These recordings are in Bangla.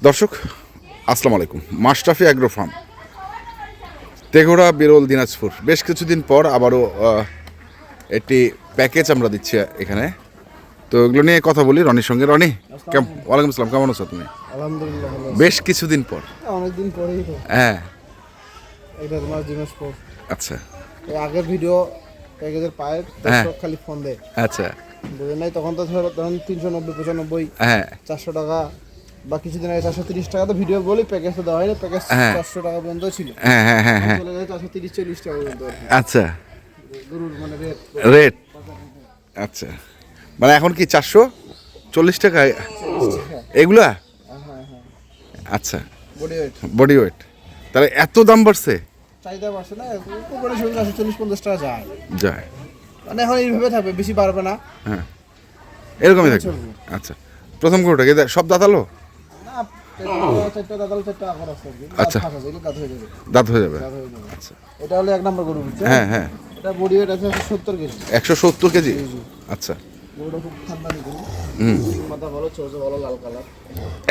দর্শক আসসালামু আলাইকুম। মাশরাফি অ্যাগ্রো ফার্ম, তেঘোড়া, বিরল, দিনাজপুর। বেশ কিছুদিন পর আবারও একটি প্যাকেজ আমরা দিচ্ছি এখানে, তো এগুলো নিয়ে কথা বলি রনির সঙ্গে। রনি, ওয়ালাইকুম আসসালাম, কেমন আছো তুমি? আলহামদুলিল্লাহ ভালো আছি। বেশ কিছুদিন পর। অনেকদিন পরেই তো। হ্যাঁ, এটা তোমার দিনের পর। আচ্ছা এই আগের ভিডিও প্যাকেজের পায়ের দর্শক খালি ফোন দেয়, আচ্ছা, বুঝে নাই তখন তো তখন 390 95 হ্যাঁ 400 টাকা বা কিছুদিন আগে 430 টাকা তো ভিডিও বলি, প্যাকেজ তো দেওয়া হয়নি। প্যাকেজ 400 টাকা পর্যন্ত ছিল, হ্যাঁ হ্যাঁ হ্যাঁ হ্যাঁ, চলে যায় 430 40 টাকা পর্যন্ত আর কি। আচ্ছা গরুর মানে রেট, আচ্ছা মানে এখন কি 440 টাকা এগুলা? হ্যাঁ হ্যাঁ, আচ্ছা, বডি ওয়েট বডি ওয়েট, তাহলে এত দাম বাড়ছে? চাহিদা বাড়ছে না, কোরবানি শুরু 440 50 টাকা যায়, যায় মানে এখন এইভাবে থাকবে, বেশি বাড়বে না। হ্যাঁ, এরকমই থাকবে। আচ্ছা, প্রথম গরুটা কি সব দাঁতালো? না, চারটা দাদাল চারটা আকার আছে আর কি। আচ্ছা। দাঁত হয়ে যাবে, দাঁত হয়ে যাবে। দাঁত হয়ে যাবে। আচ্ছা, এটা হলো এক নম্বর গরু, বুঝছো? হ্যাঁ হ্যাঁ, এটা বডি ওয়েট আছে 70 কেজি। 170 কেজি। আচ্ছা, গরুটা খুব ঠান্ডা গরু, মাথা ভালো, চোখ ভালো, লাল কালার।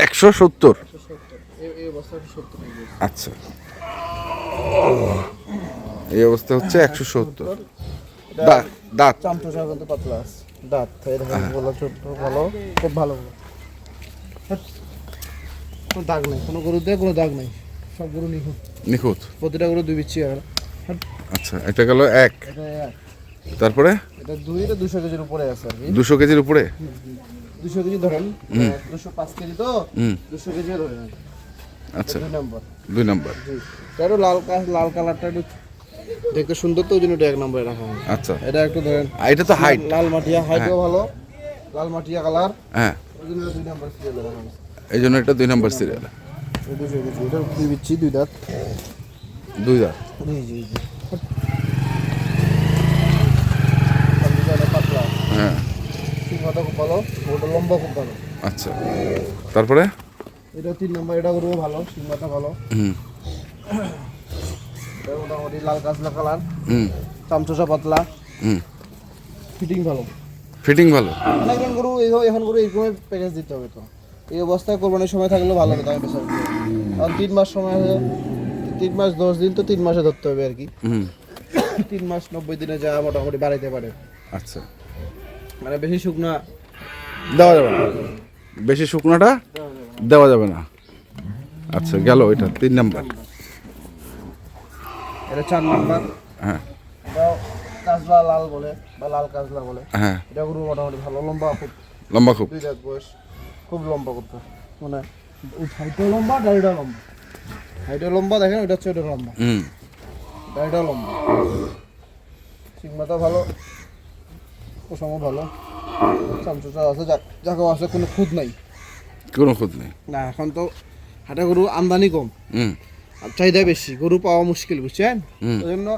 170। 170 এই অবস্থায় 70 কেজি। আচ্ছা, এই অবস্থা হচ্ছে 170। দাঁত চামচা কিন্তু পাতলা আছে, দাঁত এই দেখেন, বলা ছোট ভালো, খুব ভালো। কোনো দাগ নাই, কোনো গরুতে কোনো দাগ নাই, সব গরু নিখুঁত। নিখুঁত। প্রতিটা গরু দুই বিচ্ছি আর আচ্ছা, এটা গেল এক। এটা তারপরে এটা দুই, এটা 200 কেজির উপরে আছে আর কি। 200 কেজির উপরে। 200 কেজি ধরেন, 205 কেজি তো, 200 কেজি ধরেন। আচ্ছা, 2 নম্বর। 2 নাম্বার। জি, এটা লাল কালারটা একটু দেখতে সুন্দর, তো ওই জন্য এটা 1 নম্বরে রাখা হয়। আচ্ছা, এটা একটু ধরেন, এটা তো হাইট। লাল মাটিয়া, হাইটও ভালো, লাল মাটিয়া কালার, হ্যাঁ, ওই জন্য 2 নম্বর সিরিয়ালে রাখা হয়েছে। এই জন্য এটা 2 নাম্বার সিরিয়াল। 200 কেজি, এটা দুই বিচ্ছি, দুই দাঁত। 2 দাঁত। জি জি জি, পাতলা, হ্যাঁ, সিংহটা খুব ভালো, ওটা লম্বা খুব ভালো। আচ্ছা, তারপরে এটা 3 নম্বর, এটা গরু ভালো, সিংহটা ভালো। এটা মোটামুটি লাল কাঁচলা কালার, চামচা পাতলা, ফিটিং ভালো। ফিটিং ভালো। মানে এখন গরু এখন গরু এইরকম প্যাকেজ দিতে হবে, তো এই অবস্থায় কোরবানির সময় থাকলেও ভালো হতো। আমি বেশি কারণ 3 মাস সময় আছে, 3 মাস 10 দিন, তো 3 মাসে ধরতে হবে আর কি। 3 মাস 90 দিনে যা মোটামুটি বাড়াইতে পারে। আচ্ছা, মানে বেশি শুকনা দেওয়া যাবে না, বেশি শুকনোটা দেওয়া যাবে না। আচ্ছা, গেল এটা 3 নাম্বার। এটা 4 নাম্বার। হ্যাঁ এটা কাজলা লাল বলে বা লাল কাজলা বলে। হ্যাঁ, এটা গরু মোটামুটি ভালো, লম্বা খুব, লম্বা খুব। 2 দাঁত বয়স, খুব লম্বা করতে, মানে হাইটও লম্বা, দাড়িটাও লম্বা। হাইটও লম্বা, দেখেন ওইটা হচ্ছে, ওটা লম্বা, দাড়িটাও লম্বা। সিংমাটা ভালো, পোষামও ভালো, চামচা আছে, জায়গাও আছে, কোনো খুদ নাই। কোনো খুদ নেই না, এখন তো হাটে গরু আমদানি কম, আর চাহিদা বেশি, গরু পাওয়া মুশকিল, বুঝছেন? ওই জন্য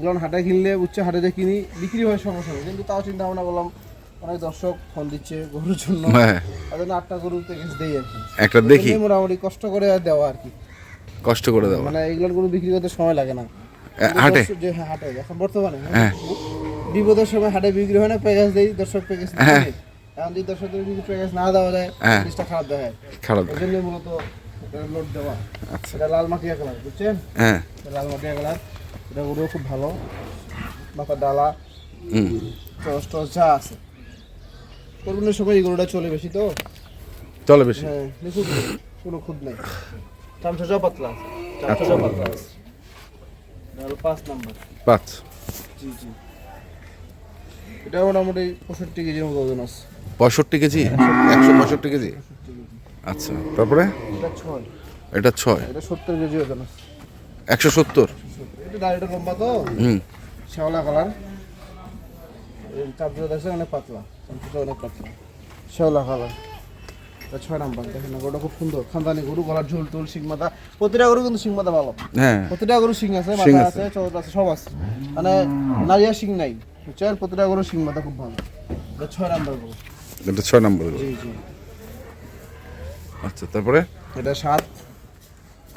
যখন হাটে কিনলে, বুঝছে, হাটে যে কিনি বিক্রি হয় সমস্যা নেই, কিন্তু তাও চিন্তা ভাবনা করলাম, অনেক দর্শক ফোন দিচ্ছে গরুর জন্য, তার জন্য 8টা গরুর প্যাকেজ দেই আর কি। একটা দেখি, মোটামুটি কষ্ট করে দেওয়া আর কি, কষ্ট করে দেওয়া। মানে এইগুলোর গরু বিক্রি করতে সময় লাগে না হাটে, যে হাটে এখন বর্তমানে বিপদের সময় হাটে বিক্রি হয় না, প্যাকেজ দেই, দর্শক প্যাকেজ এখন যদি দর্শকদের যদি প্যাকেজ না দেওয়া যায়, জিনিসটা খারাপ দেখায়, খারাপ। ওই জন্য মূলত লোড দেওয়া। আচ্ছা, এটা লাল মাটিয়া কালার, বুঝছেন? হ্যাঁ, লাল মাটিয়া কালার, এটা গরু খুব ভালো, মাথা ডালা, টস যা আছে। কোরবানির সময় এই গরুটা চলে বেশি, তো চলে বেশি। হ্যাঁ, নিখুঁত, কোনো খুদ নেই, চামচা পাতলা আছে, চামচা পাতলা আছে। এটা হলো 5 নাম্বার। 5। জি জি, এটা মোটামুটি 65 কেজির মতো ওজন আছে। 65 কেজি, 165 কেজি। আচ্ছা, তারপরে এটা 6, এটা 6, এটা 70 কেজি ওজন আছে। 170। এটা দাড়িটা লম্বা তো, শ্যাওলা কালার, চামচা দেখছে অনেক পাতলা, চামচা অনেক পাতলা, শ্যাওলা কালার। এটা 6 নাম্বার, দেখেন না, গরুটা খুব সুন্দর, খানদানি গরু, গলার ঝুল টুল, সিং মাথা, প্রতিটা গরু কিন্তু সিং মাথা ভালো। হ্যাঁ, প্রতিটা গরু সিং আছে, শিং মাথা আছে। আছে, চোখ আছে, সব আছে, মানে নারিয়া সিং নাই, বুঝছেন? প্রতিটা গরু সিং মাথা খুব ভালো। এটা 6 নাম্বার গরু। এটা 6 নাম্বার। জি জি, আচ্ছা, তারপরে এটা 7।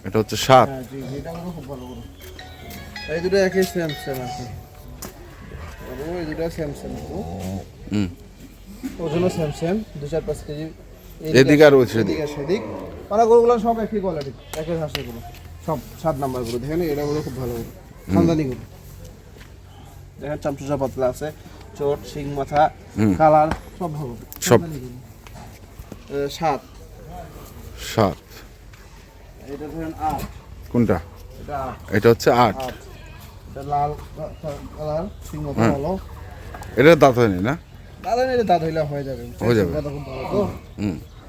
এটা হচ্ছে 7। হ্যাঁ জি জি, এটা গরু খুব ভালো গরু। এই দুটো একই সেম আছে, এই দুটো সেম ওজনও সেম 2-4-5 কেজি, এদিকে আর ওই সেদিক। সেদিক মানে গরুগুলো সব একই কোয়ালিটি, একই হাঁসের গরু, সব 7 নাম্বার গরু। দেখেন এটা গরু খুব ভালো গরু, খানদানি গরু। দেখেন চামচুচা পাতলা আছে, চোট, শিং মাথা, কালার সব ভালো, সব। খানদানি গরু। 7 7। এটা ধরেন 8, কোনটা? এটা 8, এটা হচ্ছে 8। এটা লাল কালার, শিং মাথা ভালো। এটা দাঁত হয়নি না? দাদা নিলে দাঁত হইলে হয়ে যাবে, হয়ে যাবে। কথা খুব ভালো তো।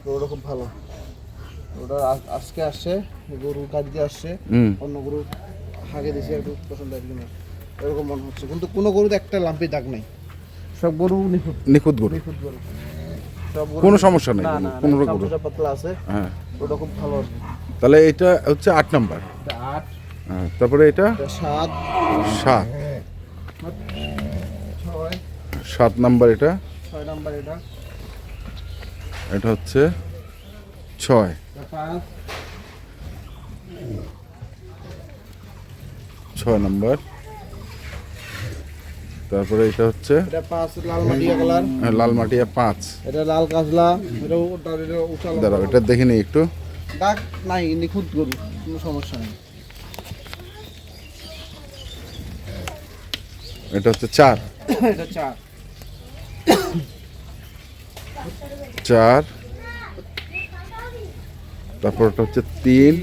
তো ওটা খুব ভালো, ওটা আজকে আসছে, গরু গাড়িতে আসছে, অন্য গরু হাগে দিয়েছে, একটু পছন্দ আসবে না এরকম মনে হচ্ছে। কিন্তু কোনো গরুতে একটা লাম্পি দাগ নেই, সব গরু নিখুঁত নিখুঁত গরু, নিখুঁত গরু, সব গরু কোনো সমস্যা নেই, না না, কোনো রকম। চামচুচা পাতলা আছে, হ্যাঁ, ওটা খুব ভালো আছে। তাহলে এটা হচ্ছে 8 নাম্বার। এটা 8, তারপরে এটা এটা 7, 7। 6, 7 নাম্বার। এটা 6 নাম্বার, এটা এটা হচ্ছে 6। এটা 5, 6 নাম্বার। তারপরে এটা হচ্ছে এটা 5 লাল মাটিয়া কালার, লাল মাটিয়া 5। এটা লাল কাজলা, এটা উঁচা লম্বা দাঁড়াও, গরু। এটা দেখে নিই একটু। দাগ নাই, নিখুঁত গরু, কোনো সমস্যা নেই। এটা হচ্ছে 4। এটা 4, 4। তারপর এটা হচ্ছে 3।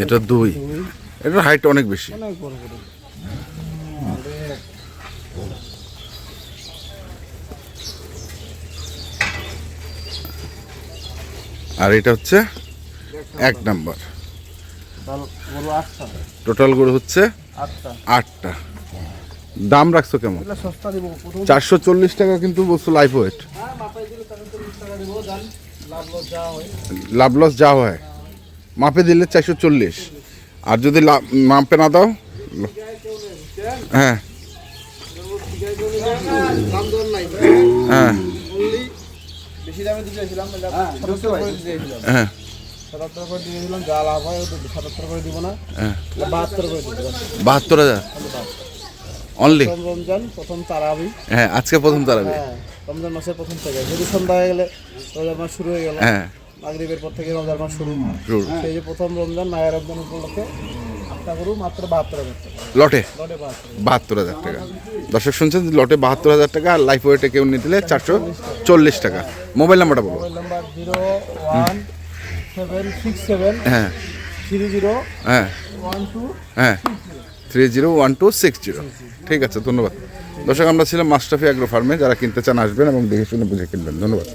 এটা 2। এটার হাইট অনেক বেশি। অনেক বড় গরু। আর এটা হচ্ছে 1 নাম্বার। গরু 8টা, টোটাল গরু হচ্ছে 8টা। 8টা। দাম রাখছো কেমন? এগুলো সস্তা দিব, প্রথম 440 টাকা কিন্তু বলছো লাইফ ওয়েট। মাপাই দিলে 440 টাকা দিব, জান লাভ লস যা হয়। লাভ লস যা হয়, মাপে দিলে 440। আর যদি মাপে না দাও, হ্যাঁ দাম দর নাই, হ্যাঁ অনলি বেশি দামে দিতে চাইছিলাম, 77 করে দিতে চাইছিলাম, হ্যাঁ 77 করে দিয়েছিলাম, যা লাভ হয় ওটা 77 করে দিব না, হ্যাঁ 72 করে দিব। 72,000 অনলি। প্রথম রমজান, প্রথম তারাবি, হ্যাঁ, আজকে প্রথম তারাবি। হ্যাঁ রমজান মাসের প্রথম থেকে, যদি সন্ধ্যা হয়ে গেলে রমজান মাস শুরু হয়ে গেল, হ্যাঁ মাগরিবের পর থেকে রমজান মাস শুরু। শুরু। সেই যে প্রথম রমজান, মায়ের রমজান উপলক্ষে 8টা গরু মাত্র 72,000 টাকা, লটে লটে 72,000। 72,000 টাকা। দর্শক শুনছেন, লটে 72,000 টাকা। আর লাইফ ওয়েটে কেউ নিতে দিলে 440 টাকা। মোবাইল নাম্বারটা বলো। মোবাইল নাম্বার 01767 হ্যাঁ 30 হ্যাঁ 12 হ্যাঁ 301260। ঠিক আছে, ধন্যবাদ। দর্শক, আমরা ছিলাম মাশরাফি অ্যাগ্রো ফার্মে। যারা কিনতে চান আসবেন এবং দেখে শুনে বুঝে কিনবেন। ধন্যবাদ।